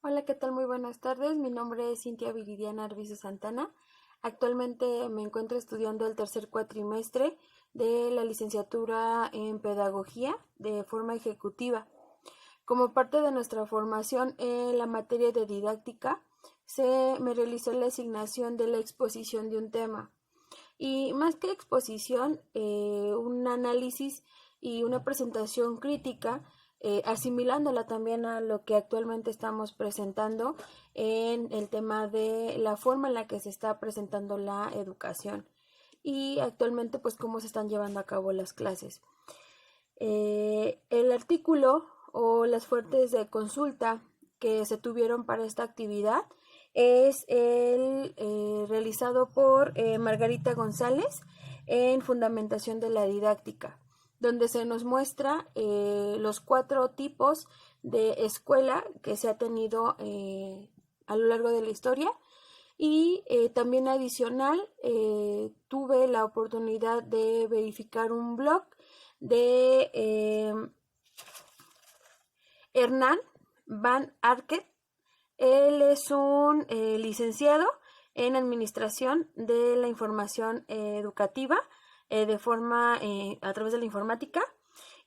Hola, ¿qué tal? Muy buenas tardes. Mi nombre es Cintia Viridiana Arvizu Santana. Actualmente me encuentro estudiando el tercer cuatrimestre de la licenciatura en Pedagogía de forma ejecutiva. Como parte de nuestra formación en la materia de didáctica, se me realizó la asignación de la exposición de un tema. Y más que exposición, un análisis y una presentación crítica, asimilándola también a lo que actualmente estamos presentando en el tema de la forma en la que se está presentando la educación y actualmente pues cómo se están llevando a cabo las clases. El artículo o las fuentes de consulta que se tuvieron para esta actividad es el realizado por Margarita González en Fundamentación de la Didáctica, donde se nos muestra los 4 tipos de escuela que se ha tenido a lo largo de la historia. Y también adicional, tuve la oportunidad de verificar un blog de Hernán Van Arket. Él es un licenciado en Administración de la Información Educativa de forma a través de la informática,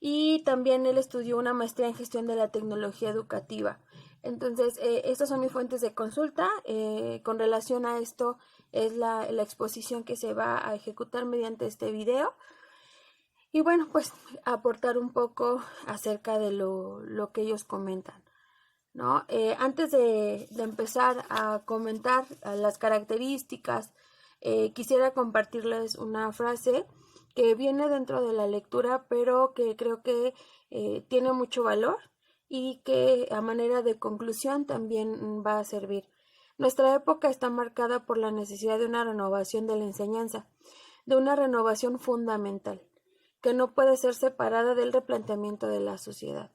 y también él estudió una maestría en Gestión de la Tecnología Educativa. Entonces, estas son mis fuentes de consulta. Con relación a esto es la exposición que se va a ejecutar mediante este video. Y bueno, pues aportar un poco acerca de lo que ellos comentan, ¿no? Antes de empezar a comentar las características, quisiera compartirles una frase que viene dentro de la lectura, pero que creo que tiene mucho valor y que a manera de conclusión también va a servir. Nuestra época está marcada por la necesidad de una renovación de la enseñanza, de una renovación fundamental, que no puede ser separada del replanteamiento de la sociedad.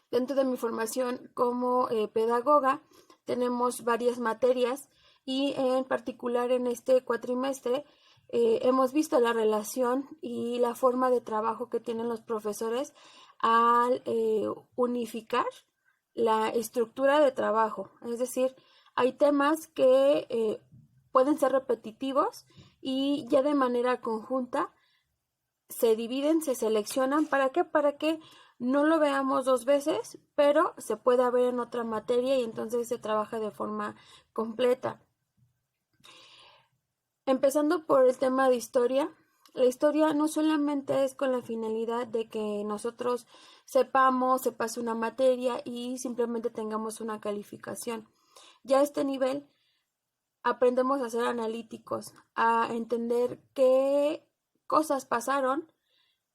Dentro de mi formación como pedagoga tenemos varias materias y en particular en este cuatrimestre hemos visto la relación y la forma de trabajo que tienen los profesores al unificar la estructura de trabajo. Es decir, hay temas que pueden ser repetitivos y ya de manera conjunta se dividen, se seleccionan. ¿Para qué? Para que no lo veamos 2 veces, pero se pueda ver en otra materia y entonces se trabaja de forma completa. Empezando por el tema de historia, la historia no solamente es con la finalidad de que nosotros sepamos, se pase una materia y simplemente tengamos una calificación. Ya a este nivel aprendemos a ser analíticos, a entender qué cosas pasaron,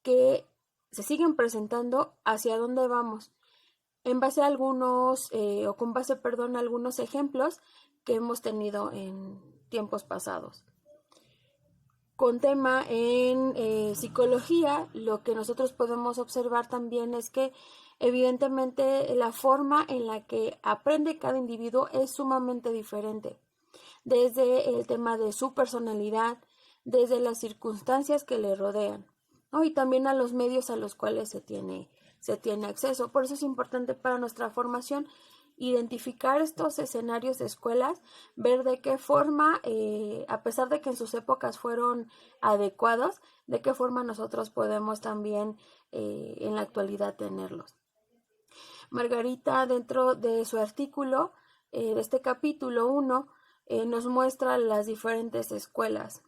que se siguen presentando, hacia dónde vamos, en base a algunos, o con base, perdón, a algunos ejemplos que hemos tenido en tiempos pasados. Con tema en psicología, lo que nosotros podemos observar también es que evidentemente la forma en la que aprende cada individuo es sumamente diferente, desde el tema de su personalidad, desde las circunstancias que le rodean, ¿no? Y también a los medios a los cuales se tiene acceso. Por eso es importante para nuestra formación identificar estos escenarios de escuelas, ver de qué forma, a pesar de que en sus épocas fueron adecuados, de qué forma nosotros podemos también en la actualidad tenerlos. Margarita, dentro de su artículo, de este capítulo 1, nos muestra las diferentes escuelas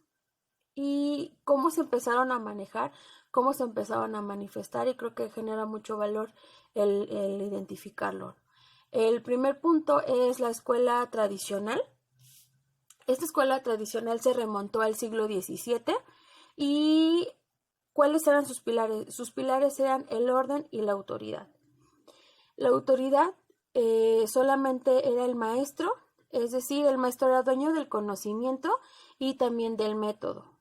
y cómo se empezaron a manejar, cómo se empezaron a manifestar, y creo que genera mucho valor el identificarlo. El primer punto es la escuela tradicional. Esta escuela tradicional se remontó al siglo XVII y ¿cuáles eran sus pilares? Sus pilares eran el orden y la autoridad. La autoridad solamente era el maestro, es decir, el maestro era dueño del conocimiento y también del método.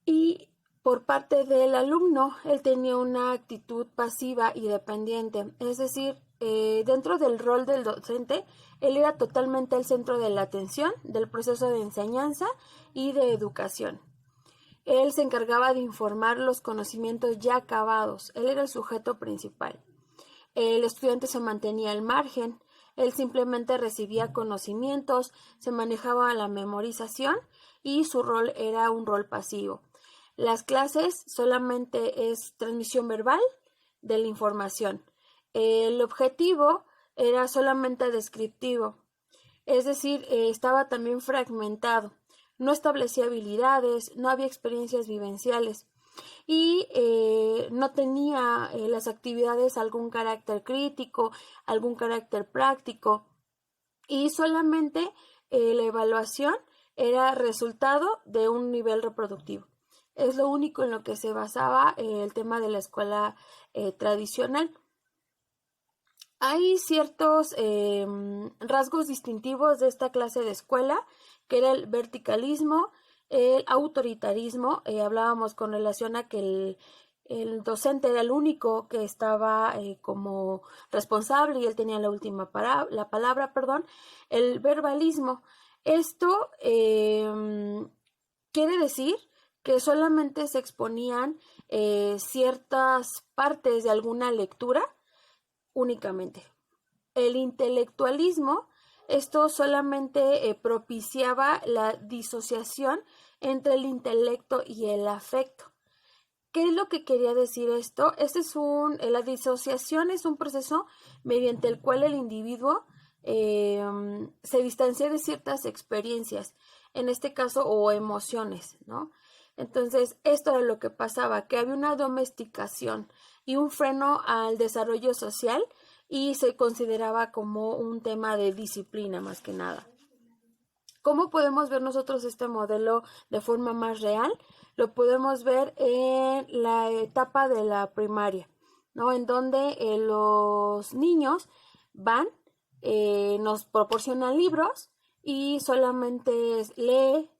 Y por parte del alumno, él tenía una actitud pasiva y dependiente, es decir, dentro del rol del docente, él era totalmente el centro de la atención del proceso de enseñanza y de educación. Él se encargaba de informar los conocimientos ya acabados, él era el sujeto principal. El estudiante se mantenía al margen, él simplemente recibía conocimientos, se manejaba la memorización y su rol era un rol pasivo. Las clases solamente es transmisión verbal de la información. El objetivo era solamente descriptivo, es decir, estaba también fragmentado. No establecía habilidades, no había experiencias vivenciales y no tenía las actividades algún carácter crítico, algún carácter práctico y solamente la evaluación era resultado de un nivel reproductivo. Es lo único en lo que se basaba el tema de la escuela tradicional. Hay ciertos rasgos distintivos de esta clase de escuela, que era el verticalismo, el autoritarismo. Hablábamos con relación a que el docente era el único que estaba como responsable y él tenía la última la palabra, perdón. El verbalismo. Esto quiere decir que solamente se exponían ciertas partes de alguna lectura únicamente. El intelectualismo, esto solamente propiciaba la disociación entre el intelecto y el afecto. ¿Qué es lo que quería decir esto? La disociación es un proceso mediante el cual el individuo se distancia de ciertas experiencias, en este caso, o emociones, ¿no? Entonces, esto era lo que pasaba, que había una domesticación y un freno al desarrollo social y se consideraba como un tema de disciplina más que nada. ¿Cómo podemos ver nosotros este modelo de forma más real? Lo podemos ver en la etapa de la primaria, ¿no? En donde los niños van, nos proporcionan libros y solamente lee,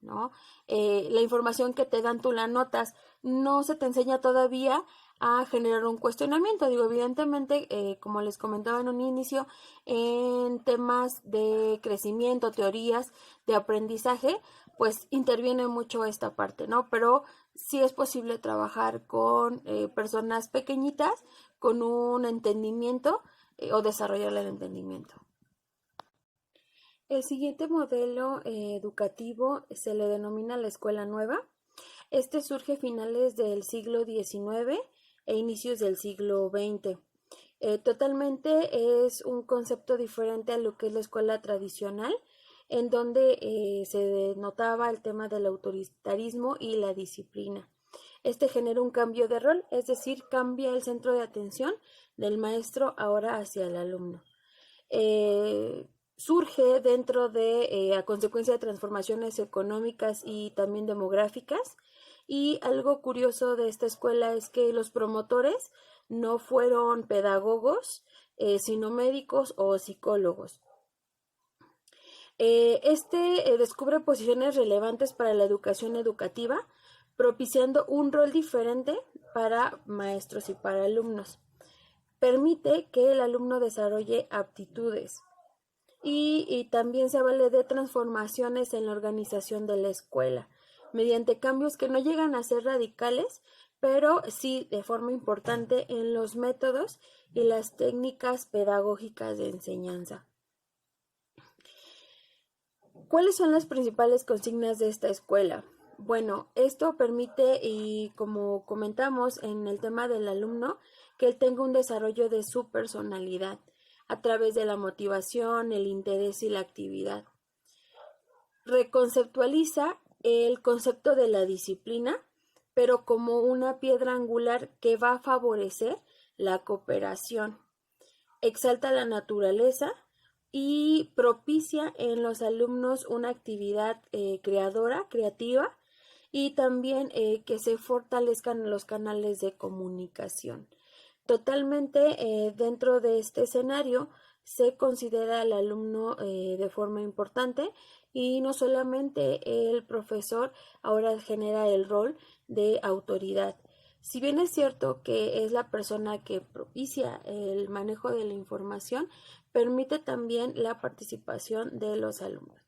¿no? La información que te dan tú la notas, no se te enseña todavía a generar un cuestionamiento. Digo, evidentemente, como les comentaba en un inicio, en temas de crecimiento, teorías de aprendizaje, pues interviene mucho esta parte, ¿no? Pero sí es posible trabajar con personas pequeñitas con un entendimiento o desarrollar el entendimiento. El siguiente modelo educativo se le denomina la escuela nueva. Este surge a finales del siglo XIX e inicios del siglo XX. Totalmente es un concepto diferente a lo que es la escuela tradicional, en donde se denotaba el tema del autoritarismo y la disciplina. Este genera un cambio de rol, es decir, cambia el centro de atención del maestro ahora hacia el alumno. Surge dentro de, a consecuencia de transformaciones económicas y también demográficas. Y algo curioso de esta escuela es que los promotores no fueron pedagogos, sino médicos o psicólogos. Descubre posiciones relevantes para la educación educativa, propiciando un rol diferente para maestros y para alumnos. Permite que el alumno desarrolle aptitudes y también se vale de transformaciones en la organización de la escuela, mediante cambios que no llegan a ser radicales, pero sí de forma importante en los métodos y las técnicas pedagógicas de enseñanza. ¿Cuáles son las principales consignas de esta escuela? Bueno, esto permite, y como comentamos en el tema del alumno, que él tenga un desarrollo de su personalidad a través de la motivación, el interés y la actividad. Reconceptualiza el concepto de la disciplina, pero como una piedra angular que va a favorecer la cooperación. Exalta la naturaleza y propicia en los alumnos una actividad creativa, y también que se fortalezcan los canales de comunicación. Totalmente dentro de este escenario se considera al alumno de forma importante, y no solamente el profesor ahora genera el rol de autoridad. Si bien es cierto que es la persona que propicia el manejo de la información, permite también la participación de los alumnos.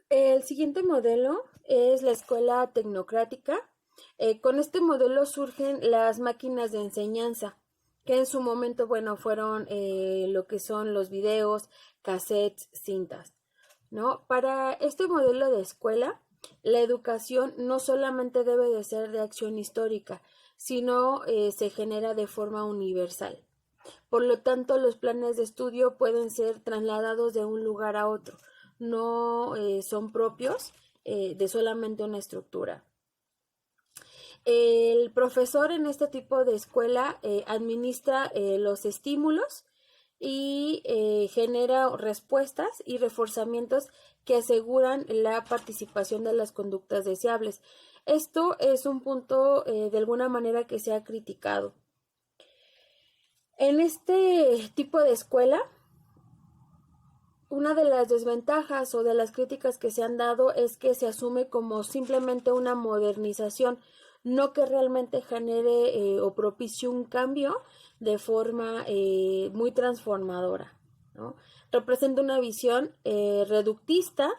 El siguiente modelo es la escuela tecnocrática. Con este modelo surgen las máquinas de enseñanza, que en su momento, bueno, fueron lo que son los videos, cassettes, cintas, ¿no? Para este modelo de escuela, la educación no solamente debe de ser de acción histórica, sino se genera de forma universal. Por lo tanto, los planes de estudio pueden ser trasladados de un lugar a otro, no son propios de solamente una estructura. El profesor en este tipo de escuela administra los estímulos y genera respuestas y reforzamientos que aseguran la participación de las conductas deseables. Esto es un punto de alguna manera que se ha criticado. En este tipo de escuela, una de las desventajas o de las críticas que se han dado es que se asume como simplemente una modernización, no que realmente genere o propicie un cambio de forma muy transformadora, ¿no? Representa una visión reductista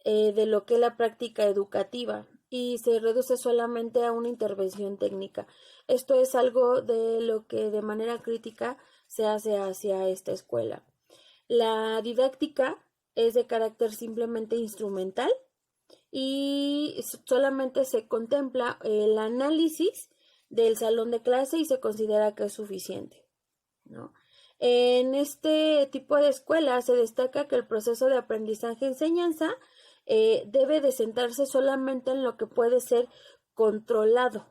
de lo que es la práctica educativa y se reduce solamente a una intervención técnica. Esto es algo de lo que de manera crítica se hace hacia esta escuela. La didáctica es de carácter simplemente instrumental y solamente se contempla el análisis del salón de clase y se considera que es suficiente, ¿no? En este tipo de escuela se destaca que el proceso de aprendizaje-enseñanza debe de centrarse solamente en lo que puede ser controlado,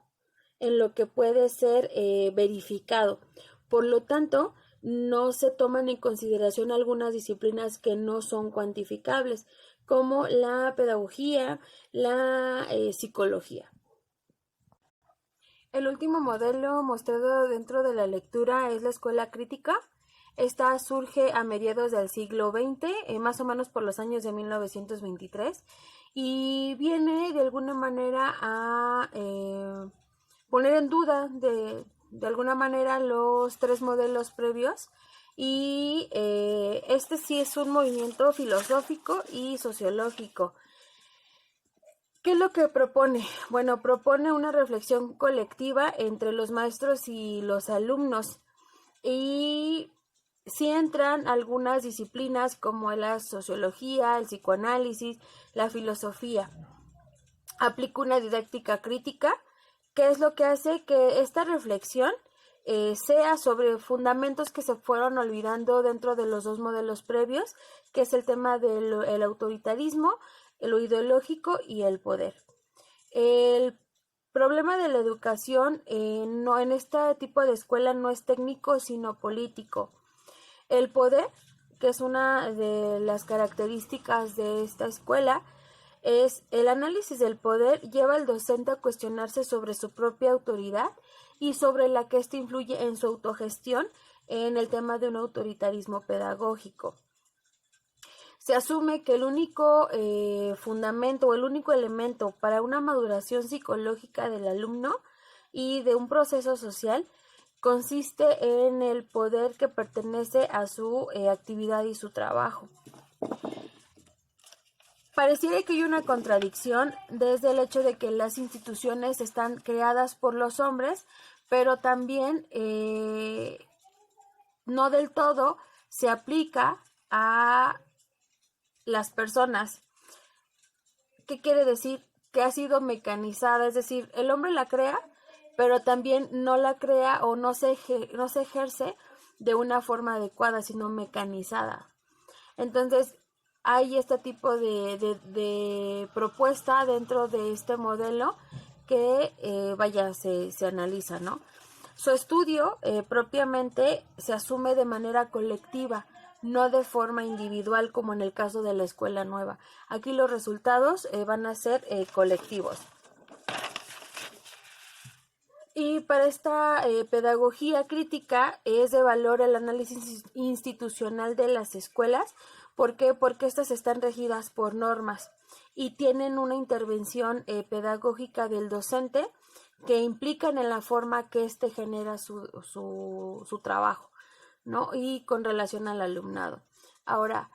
en lo que puede ser verificado. Por lo tanto, no se toman en consideración algunas disciplinas que no son cuantificables, como la pedagogía, la psicología. El último modelo mostrado dentro de la lectura es la escuela crítica. Esta surge a mediados del siglo XX, más o menos por los años de 1923, y viene de alguna manera a poner en duda de alguna manera los tres modelos previos y este sí es un movimiento filosófico y sociológico. ¿Qué es lo que propone? Bueno, propone una reflexión colectiva entre los maestros y los alumnos y sí entran algunas disciplinas como la sociología, el psicoanálisis, la filosofía. Aplica una didáctica crítica, que es lo que hace que esta reflexión sea sobre fundamentos que se fueron olvidando dentro de los dos modelos previos, que es el tema del autoritarismo, lo ideológico y el poder. El problema de la educación no, en este tipo de escuela no es técnico, sino político. El poder, que es una de las características de esta escuela, es el análisis del poder lleva al docente a cuestionarse sobre su propia autoridad y sobre la que ésta influye en su autogestión en el tema de un autoritarismo pedagógico. Se asume que el único fundamento o el único elemento para una maduración psicológica del alumno y de un proceso social consiste en el poder que pertenece a su actividad y su trabajo. Pareciera que hay una contradicción desde el hecho de que las instituciones están creadas por los hombres, pero también no del todo se aplica a las personas. ¿Qué quiere decir? Que ha sido mecanizada, es decir, el hombre la crea, pero también no la crea o no se ejerce de una forma adecuada, sino mecanizada. Entonces, hay este tipo de propuesta dentro de este modelo que, se analiza, ¿no? Su estudio propiamente se asume de manera colectiva, no de forma individual como en el caso de la escuela nueva. Aquí los resultados van a ser colectivos. Y para esta pedagogía crítica es de valor el análisis institucional de las escuelas. ¿Por qué? Porque estas están regidas por normas y tienen una intervención pedagógica del docente que implican en la forma que éste genera su trabajo, ¿no? Y con relación al alumnado. Ahora,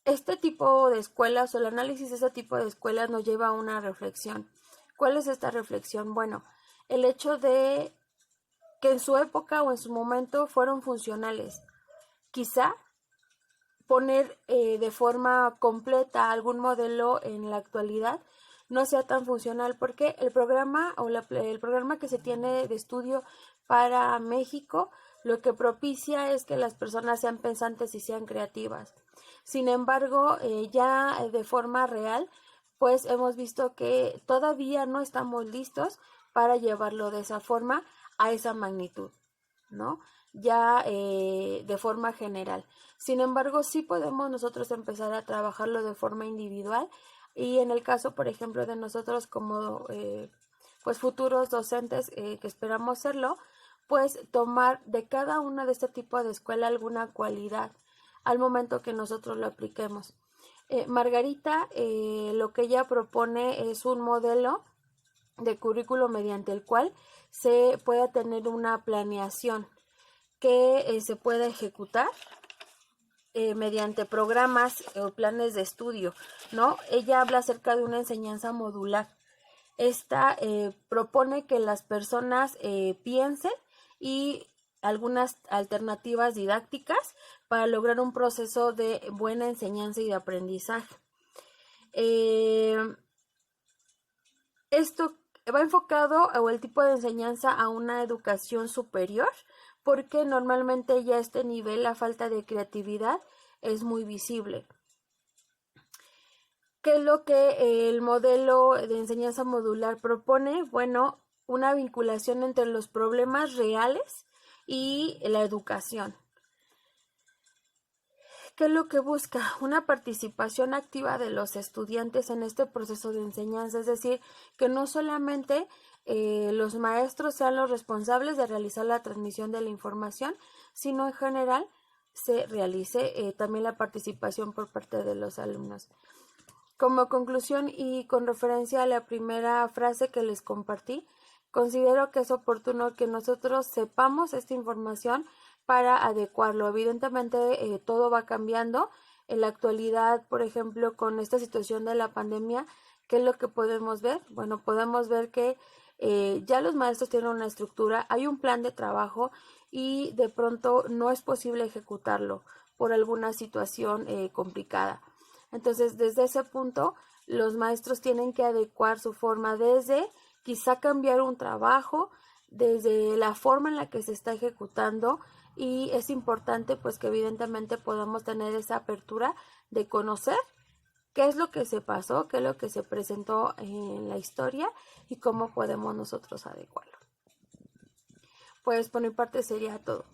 este tipo de escuelas o el análisis de este tipo de escuelas nos lleva a una reflexión. ¿Cuál es esta reflexión? Bueno, el hecho de que en su época o en su momento fueron funcionales. Quizá poner de forma completa algún modelo en la actualidad no sea tan funcional porque el programa el programa que se tiene de estudio para México lo que propicia es que las personas sean pensantes y sean creativas. Sin embargo, ya de forma real, pues hemos visto que todavía no estamos listos para llevarlo de esa forma a esa magnitud, ¿no? Ya de forma general. Sin embargo, sí podemos nosotros empezar a trabajarlo de forma individual y en el caso, por ejemplo, de nosotros como pues futuros docentes que esperamos serlo, pues tomar de cada una de este tipo de escuela alguna cualidad al momento que nosotros lo apliquemos. Margarita lo que ella propone es un modelo de currículo mediante el cual se pueda tener una planeación que se pueda ejecutar mediante programas o planes de estudio, ¿no? Ella habla acerca de una enseñanza modular. Esta propone que las personas piensen y algunas alternativas didácticas para lograr un proceso de buena enseñanza y de aprendizaje. Esto va enfocado o el tipo de enseñanza a una educación superior, porque normalmente ya a este nivel la falta de creatividad es muy visible. ¿Qué es lo que el modelo de enseñanza modular propone? Bueno, una vinculación entre los problemas reales y la educación. ¿Qué es lo que busca? Una participación activa de los estudiantes en este proceso de enseñanza, es decir, que no solamente los maestros sean los responsables de realizar la transmisión de la información, sino en general se realice también la participación por parte de los alumnos. Como conclusión y con referencia a la primera frase que les compartí, considero que es oportuno que nosotros sepamos esta información para adecuarlo. Evidentemente todo va cambiando. En la actualidad, por ejemplo, con esta situación de la pandemia, ¿qué es lo que podemos ver? Bueno, podemos ver que ya los maestros tienen una estructura, hay un plan de trabajo y de pronto no es posible ejecutarlo por alguna situación complicada. Entonces, desde ese punto, los maestros tienen que adecuar su forma desde quizá cambiar un trabajo, desde la forma en la que se está ejecutando y es importante pues que evidentemente podamos tener esa apertura de conocer qué es lo que se pasó, qué es lo que se presentó en la historia y cómo podemos nosotros adecuarlo. Pues por mi parte sería todo.